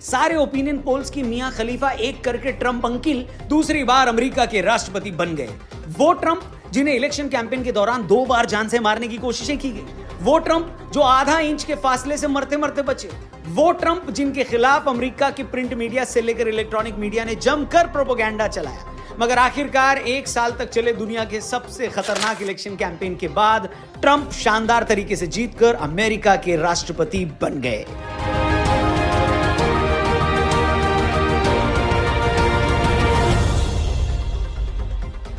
सारे opinion polls की मियां खलीफा एक करके ट्रंप अंकिल दूसरी बार अमेरिका के राष्ट्रपति बन गए। वो ट्रंप जिन्हें इलेक्शन कैंपेन के दौरान 2 बार जान से मारने की कोशिशें की गई, वो ट्रंप जो आधा इंच के फासले से मरते मरते बचे, वो ट्रंप जिनके खिलाफ अमेरिका की प्रिंट मीडिया से लेकर इलेक्ट्रॉनिक मीडिया ने जमकर प्रोपेगेंडा चलाया। मगर आखिरकार 1 साल तक चले दुनिया के सबसे खतरनाक इलेक्शन कैंपेन के बाद ट्रंप शानदार तरीके से जीतकर अमेरिका के राष्ट्रपति बन गए।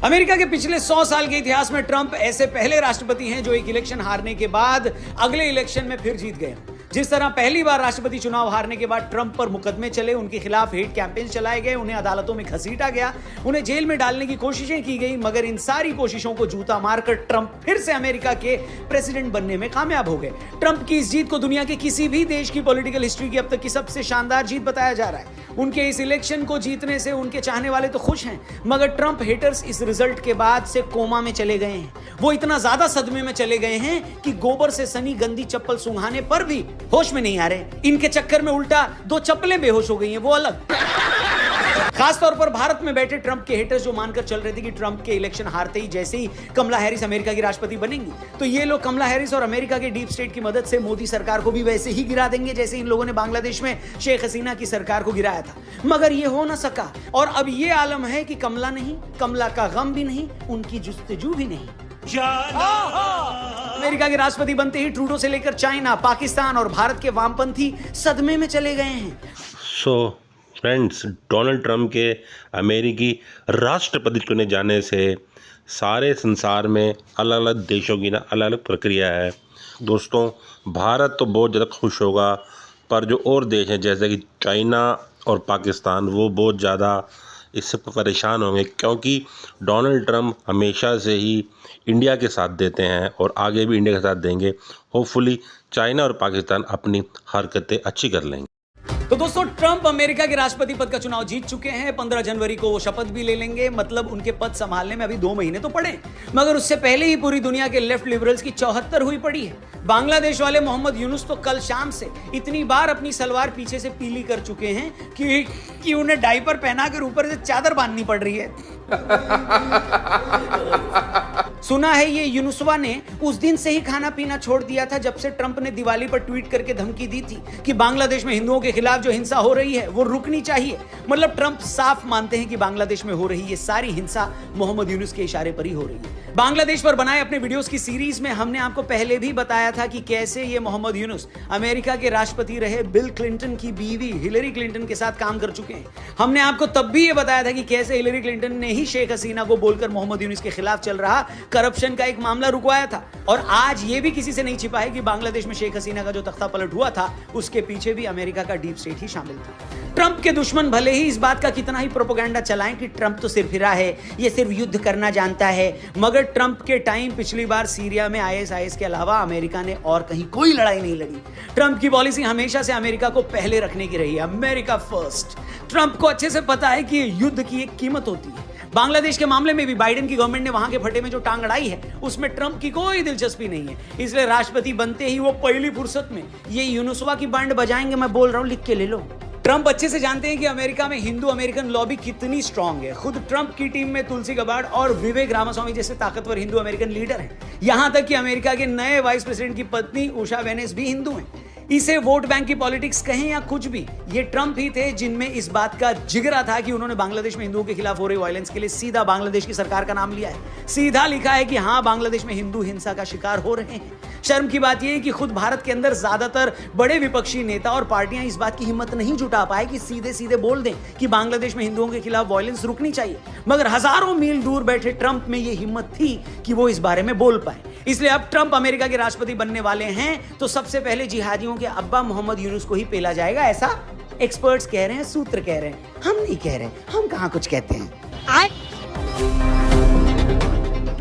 अमेरिका के पिछले 100 साल के इतिहास में ट्रंप ऐसे पहले राष्ट्रपति हैं जो एक इलेक्शन हारने के बाद अगले इलेक्शन में फिर जीत गए। जिस तरह पहली बार राष्ट्रपति चुनाव हारने के बाद ट्रंप पर मुकदमे चले, उनके खिलाफ हेट कैंपेन चलाए गए, उन्हें अदालतों में घसीटा गया, उन्हें जेल में डालने की कोशिशें की गई, मगर इन सारी कोशिशों को जूता मारकर ट्रंप फिर से अमेरिका के प्रेसिडेंट बनने में कामयाब हो गए। ट्रंप की इस जीत को दुनिया के किसी भी देश की पॉलिटिकल हिस्ट्री की अब तक की सबसे शानदार जीत बताया जा रहा है। उनके इस इलेक्शन को जीतने से उनके चाहने वाले तो खुश हैं, मगर ट्रंप हेटर्स इस रिजल्ट के बाद से कोमा में चले गए हैं। वो इतना ज्यादा सदमे में चले गए हैं कि गोबर से सनी गंदी चप्पल सूंघाने पर भी होश में नहीं आ रहे। इनके चक्कर में उल्टा 2 चप्पलें बेहोश हो गई हैं, वो अलग। खासतौर पर भारत में बैठे ट्रंप के हेटर्स जो मानकर चल रहे थे कि ट्रंप के इलेक्शन हारते ही जैसे ही कमला हैरिस अमेरिका की राष्ट्रपति बनेंगी तो ये लोग कमला हैरिस और अमेरिका के डीप स्टेट की मदद से मोदी सरकार को भी वैसे ही गिरा देंगे जैसे इन लोगों ने बांग्लादेश में शेख हसीना की सरकार को गिराया था। मगर ये हो ना सका और अब ये आलम है कि कमला नहीं, कमला का गम भी नहीं, उनकी जुस्तजू भी नहीं। अमेरिका के राष्ट्रपति बनते ही ट्रूडो से लेकर चाइना, पाकिस्तान और भारत के वामपंथी सदमे में चले गए हैं। फ्रेंड्स, डोनाल्ड ट्रंप के अमेरिकी राष्ट्रपति चुने जाने से सारे संसार में अलग अलग देशों की अलग अलग प्रक्रिया है। दोस्तों, भारत तो बहुत ज़्यादा खुश होगा, पर जो और देश हैं जैसे कि चाइना और पाकिस्तान, वो बहुत ज़्यादा इससे परेशान होंगे, क्योंकि डोनाल्ड ट्रंप हमेशा से ही इंडिया के साथ देते हैं और आगे भी इंडिया के साथ देंगे। होपफुली चाइना और पाकिस्तान अपनी हरकतें अच्छी कर लेंगे। तो दोस्तों, ट्रंप अमेरिका के राष्ट्रपति पद का चुनाव जीत चुके हैं। 15 जनवरी को वो शपथ भी ले लेंगे, मतलब उनके पद संभालने में अभी 2 महीने तो पड़े, मगर उससे पहले ही पूरी दुनिया के लेफ्ट लिबरल्स की 74 हुई पड़ी है। बांग्लादेश वाले मोहम्मद यूनुस तो कल शाम से इतनी बार अपनी सलवार पीछे से पीली कर चुके हैं कि उन्हें डायपर पहनाकर ऊपर से चादर बांधनी पड़ रही है। सुना है ये यूनुसवा ने उस दिन से ही खाना पीना छोड़ दिया था जब से ट्रंप ने दिवाली पर ट्वीट करके धमकी दी थी कि बांग्लादेश में हिंदुओं के खिलाफ जो हिंसा हो रही है वो रुकनी चाहिए। मतलब ट्रंप साफ मानते हैं कि बांग्लादेश में हो रही ये सारी हिंसा मोहम्मद यूनुस के इशारे पर ही हो रही है। बांग्लादेश पर बनाए अपने वीडियोस की सीरीज में हमने आपको पहले भी बताया था कि कैसे ये मोहम्मद यूनुस अमेरिका के राष्ट्रपति रहे बिल क्लिंटन की बीवी हिलरी क्लिंटन के साथ काम कर चुके हैं। हमने आपको तब भी ये बताया था कि कैसे हिलरी क्लिंटन ने ही शेख हसीना को बोलकर मोहम्मद यूनुस के खिलाफ चल रहा करप्शन का एक मामला रुकवाया था। और आज ये भी किसी से नहीं छिपा है कि बांग्लादेश में शेख हसीना का जो तख्ता पलट हुआ था उसके पीछे भी अमेरिका का डीप स्टेट ही शामिल था। ट्रंप के दुश्मन भले ही इस बात का कितना ही प्रोपेगेंडा चलाएं कि ट्रंप तो सिर्फ हिरा है, ये सिर्फ युद्ध करना जानता है, मगर ट्रंप के टाइम पिछली बार सीरिया में आईएसआईएस के अलावा अमेरिका ने और कहीं कोई लड़ाई नहीं लड़ी। ट्रंप की पॉलिसी हमेशा से अमेरिका को पहले रखने की रही है, अमेरिका फर्स्ट। ट्रंप को अच्छे से पता है कि युद्ध की एक कीमत होती है। बांग्लादेश के मामले में भी बाइडेन की गवर्नमेंट ने वहां के फटे में जो टांग अड़ाई है उसमें ट्रंप की कोई दिलचस्पी नहीं है। इसलिए राष्ट्रपति बनते ही वो पहली फुर्सत में ये यूनुसवा की बैंड बजाएंगे। मैं बोल रहा हूं, लिख के ले लो। ट्रंप अच्छे से जानते हैं कि अमेरिका में हिंदू अमेरिकन लॉबी कितनी स्ट्रांग है। खुद ट्रंप की टीम में तुलसी गबार्ड और विवेक रामास्वामी जैसे ताकतवर हिंदू अमेरिकन लीडर हैं। यहां तक कि अमेरिका के नए वाइस प्रेसिडेंट की पत्नी उषा वेनेस भी हिंदू हैं। इसे वोट बैंक की पॉलिटिक्स कहें या कुछ भी, ये ट्रंप ही थे जिनमें इस बात का जिगरा था कि उन्होंने बांग्लादेश में हिंदुओं के खिलाफ हो रही वायलेंस के लिए सीधा बांग्लादेश की सरकार का नाम लिया है। सीधा लिखा है कि हाँ, बांग्लादेश में हिंदू हिंसा का शिकार हो रहे हैं। शर्म की बात यह है कि खुद भारत के अंदर ज्यादातर बड़े विपक्षी नेता और पार्टियां इस बात की हिम्मत नहीं जुटा पाए कि सीधे सीधे बोल दें कि बांग्लादेश में हिंदुओं के खिलाफ वायलेंस रुकनी चाहिए। मगर हजारों मील दूर बैठे ट्रंप में यह हिम्मत थी कि वो इस बारे में बोल पाए। इसलिए अब ट्रंप अमेरिका के राष्ट्रपति बनने वाले हैं तो सबसे पहले जिहादियों के अब्बा मोहम्मद यूनुस को ही पेला जाएगा, ऐसा एक्सपर्ट्स कह रहे हैं, सूत्र कह रहे हैं। हम नहीं कह रहे, हम कहां कुछ कहते हैं।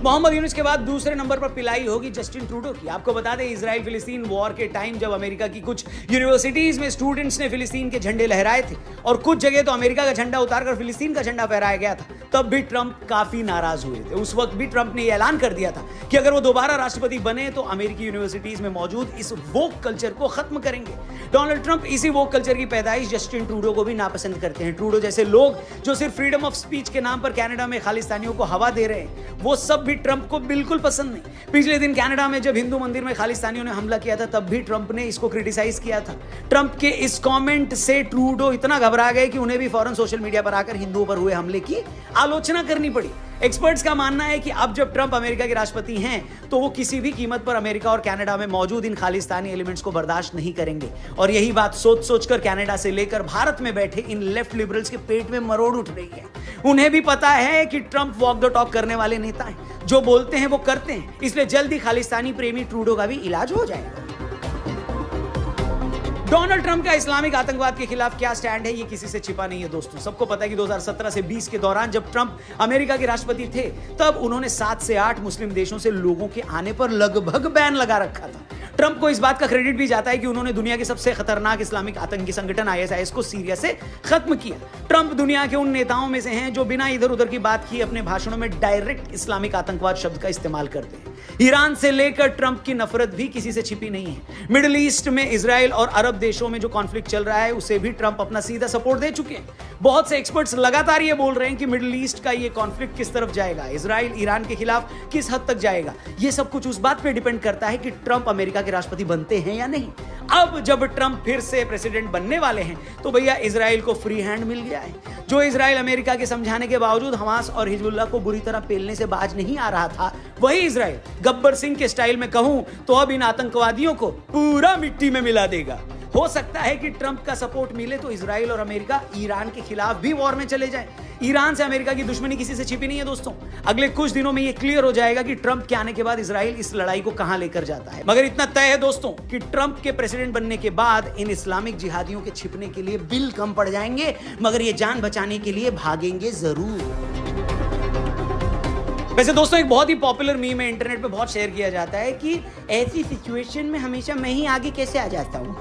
मोहम्मद यूनुस के बाद दूसरे नंबर पर पिलाई होगी जस्टिन ट्रूडो की। आपको बता दें, इजराइल फिलिस्तीन वॉर के टाइम जब अमेरिका की कुछ यूनिवर्सिटीज में स्टूडेंट्स ने फिलिस्तीन के झंडे लहराए थे और कुछ जगह तो अमेरिका का झंडा उतारकर फिलिस्तीन का झंडा फहराया गया था, तब भी ट्रंप काफी नाराज हुए थे। उस वक्त भी ट्रंप ने यह ऐलान कर दिया था कि अगर वो दोबारा राष्ट्रपति बने तो अमेरिकी यूनिवर्सिटीज में मौजूद इस वोक कल्चर को खत्म करेंगे। डोनाल्ड ट्रंप इसी वोक कल्चर की पैदाइश जस्टिन ट्रूडो को भी नापसंद करते हैं। ट्रूडो जैसे लोग जो सिर्फ फ्रीडम ऑफ स्पीच के नाम पर कनाडा में खालिस्तानियों को हवा दे रहे हैं, वो सब भी ट्रंप को बिल्कुल पसंद नहीं। पिछले दिन कनाडा में जब हिंदू मंदिर में खालिस्तानियों ने हमला किया था, तब भी ट्रंप ने इसको क्रिटिसाइज किया था। ट्रंप के इस कमेंट से ट्रूडो इतना घबरा गए कि उन्हें भी फौरन सोशल मीडिया पर आकर हिंदुओं पर हुए हमले की आलोचना करनी पड़ी। एक्सपर्ट्स का मानना है कि अब जब ट्रंप अमेरिका के राष्ट्रपति हैं, तो वो किसी भी कीमत पर अमेरिका और कनाडा में मौजूद इन खालिस्तानी एलिमेंट्स को बर्दाश्त नहीं करेंगे। और यही बात सोच सोचकर कनाडा से लेकर भारत में बैठे इन लेफ्ट लिबरल्स के पेट में मरोड़ उठ रही है। उन्हें भी पता है कि ट्रंप वॉक द टॉक करने वाले नेता हैं, जो बोलते हैं वो करते हैं, इसलिए जल्दी खालिस्तानी प्रेमी ट्रूडो का भी इलाज हो जाएगा। डोनाल्ड ट्रंप का इस्लामिक आतंकवाद के खिलाफ क्या स्टैंड है, ये किसी से छिपा नहीं है दोस्तों। सबको पता है कि 2017 से 20 के दौरान जब ट्रंप अमेरिका के राष्ट्रपति थे, तब उन्होंने 7 से 8 मुस्लिम देशों से लोगों के आने पर लगभग बैन लगा रखा था। ट्रंप को इस बात का क्रेडिट भी जाता है कि उन्होंने दुनिया के सबसे खतरनाक इस्लामिक आतंकी संगठन ISIS को सीरिया से खत्म किया। ट्रंप दुनिया के उन नेताओं में से हैं जो बिना इधर उधर की बात किए अपने भाषणों में डायरेक्ट इस्लामिक आतंकवाद शब्द का इस्तेमाल करते हैं। ईरान से लेकर ट्रंप की नफरत भी किसी से छिपी नहीं है। मिडिल ईस्ट में इजराइल और अरब देशों में जो कॉन्फ्लिक्ट चल रहा है, उसे भी ट्रंप अपना सीधा सपोर्ट दे चुके हैं। बहुत से एक्सपर्ट्स लगातार ये बोल रहे हैं कि मिडिल ईस्ट का ये कॉन्फ्लिक्ट किस तरफ जाएगा, इजराइल ईरान के खिलाफ किस हद तक जाएगा। ये सब कुछ उस बात पे डिपेंड करता है कि ट्रंप अमेरिका के राष्ट्रपति बनते हैं या नहीं। अब जब ट्रंप फिर से प्रेसिडेंट बनने वाले हैं, तो भैया इजराइल को फ्री हैंड मिल गया है। जो इजराइल अमेरिका के समझाने के बावजूद हमास और हिजबुल्लाह को बुरी तरह पेलने से बाज नहीं आ रहा था, वही इजराइल गब्बर सिंह के स्टाइल में कहूं तो अब इन आतंकवादियों को पूरा मिट्टी में मिला देगा। हो सकता है कि ट्रंप का सपोर्ट मिले तो इजराइल और अमेरिका ईरान के खिलाफ भी वॉर में चले जाएं। ईरान से अमेरिका की दुश्मनी किसी से छिपी नहीं है दोस्तों। अगले कुछ दिनों में यह क्लियर हो जाएगा कि ट्रंप के आने के बाद इजराइल इस लड़ाई को कहां लेकर जाता है। मगर इतना तय है दोस्तों कि ट्रंप के प्रेसिडेंट बनने के बाद इन इस्लामिक जिहादियों के छिपने के लिए बिल कम पड़ जाएंगे, मगर ये जान बचाने के लिए भागेंगे जरूर। वैसे दोस्तों, एक बहुत ही पॉपुलर मीम है, इंटरनेट पे बहुत शेयर किया जाता है कि ऐसी सिचुएशन में हमेशा मैं ही आगे कैसे आ जाता हूं।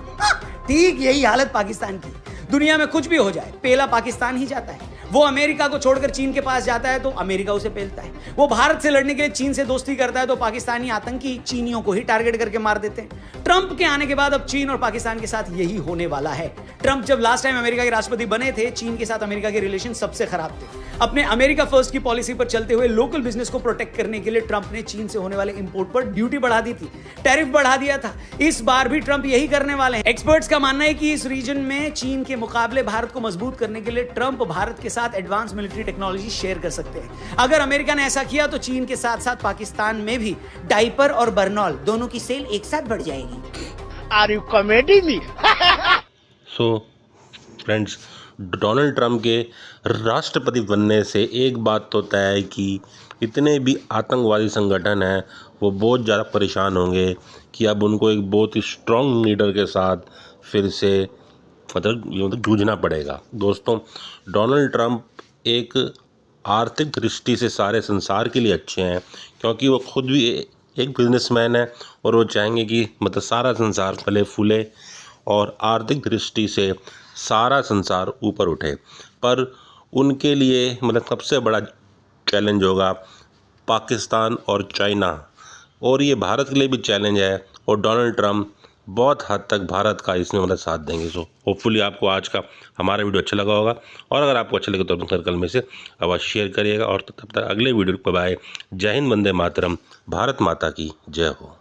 ठीक यही हालत पाकिस्तान की। दुनिया में कुछ भी हो जाए, पेला पाकिस्तान ही जाता है। वो अमेरिका को छोड़कर चीन के पास जाता है तो अमेरिका उसे पेलता है। वो भारत से लड़ने के लिए चीन से दोस्ती करता है तो पाकिस्तानी आतंकी चीनियों को ही टारगेट करके मार देते हैं। ट्रंप के आने के बाद अब चीन और पाकिस्तान के साथ यही होने वाला है। ट्रंप जब लास्ट टाइम अमेरिका के राष्ट्रपति बने थे, चीन के साथ अमेरिका के रिलेशन सबसे खराब थे। अपने अमेरिका फर्स्ट की पॉलिसी पर चलते हुए लोकल बिजनेस को प्रोटेक्ट करने के लिए ट्रंप ने चीन से होने वाले इंपोर्ट पर ड्यूटी बढ़ा दी थी, टैरिफ बढ़ा दिया था। इस बार भी ट्रंप यही करने वाले हैं। एक्सपर्ट्स का मानना है कि इस रीजन में चीन के मुकाबले भारत को मजबूत करने के लिए ट्रंप भारत के साथ एडवांस मिलिट्री टेक्नोलॉजी शेयर कर सकते हैं। अगर अमेरिका ने ऐसा किया तो चीन के साथ साथ पाकिस्तान में भी डायपर और बर्नॉल दोनों की सेल एक साथ बढ़ जाएगी। Are you comedy me? So friends, Donald Trump के राष्ट्रपति बनने से एक बात तो तय है कि इतने भी आतंकवादी संगठन हैं वो बहुत ज़्यादा परेशान होंगे कि अब उनको एक बहुत ही स्ट्रॉन्ग लीडर के साथ फिर से मतलब जूझना पड़ेगा। दोस्तों, डोनाल्ड ट्रंप एक आर्थिक दृष्टि से सारे संसार के लिए अच्छे हैं, क्योंकि वो खुद भी एक बिजनेसमैन है और वो चाहेंगे कि मतलब सारा संसार फले फूले और आर्थिक दृष्टि से सारा संसार ऊपर उठे। पर उनके लिए मतलब सबसे बड़ा चैलेंज होगा पाकिस्तान और चाइना, और ये भारत के लिए भी चैलेंज है, और डोनाल्ड ट्रंप बहुत हद तक भारत का इसमें मतलब साथ देंगे। सो होपफुली आपको आज का हमारा वीडियो अच्छा लगा होगा, और अगर आपको अच्छा लगे तो अपने सर्कल में से अवश्य शेयर करिएगा। और तब तक अगले वीडियो पर बाय। जय हिंद, वंदे मातरम, भारत माता की जय हो।